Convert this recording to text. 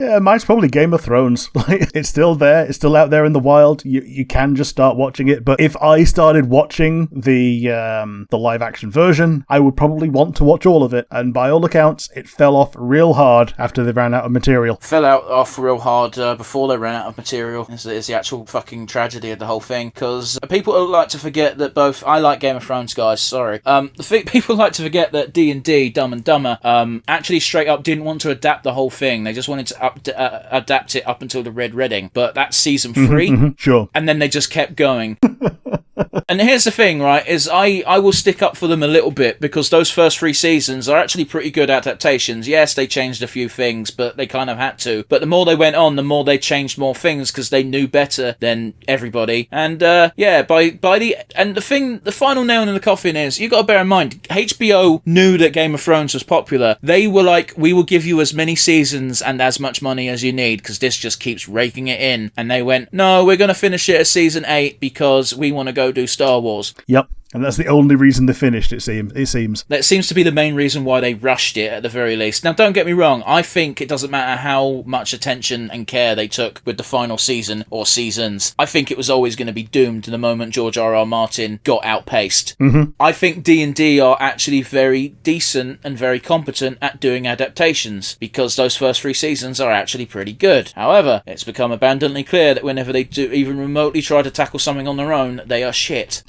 Yeah, mine's probably Game of Thrones. Like, it's still there. It's still out there in the wild. You can just start watching it. But if I started watching the live action version, I would probably want to watch all of it. And by all accounts, it fell off real hard after they ran out of material. Fell off real hard before they ran out of material. Is the actual fucking tragedy of the whole thing. Because people like to forget that both... I like Game of Thrones, guys. Sorry. People like to forget that D&D, Dumb and Dumber, actually straight up didn't want to adapt the whole thing. They just wanted to adapt it up until the Red Wedding, but that's season 3. Sure. And then they just kept going. And here's the thing, right, is I will stick up for them a little bit, because those first 3 seasons are actually pretty good adaptations. Yes, they changed a few things, but they kind of had to. But the more they went on, the more they changed more things, because they knew better than everybody. And the final nail in the coffin is, you got to bear in mind, HBO knew that Game of Thrones was popular. They were like, we will give you as many seasons and as much money as you need, because this just keeps raking it in. And they went, no, we're going to finish it at season 8 because we want to go do Star Wars. Yep. And that's the only reason they finished, it seems. That seems to be the main reason why they rushed it, at the very least. Now, don't get me wrong, I think it doesn't matter how much attention and care they took with the final season or seasons. I think it was always going to be doomed the moment George R.R. Martin got outpaced. Mm-hmm. I think D&D are actually very decent and very competent at doing adaptations, because those first 3 seasons are actually pretty good. However, it's become abundantly clear that whenever they do even remotely try to tackle something on their own, they are shit.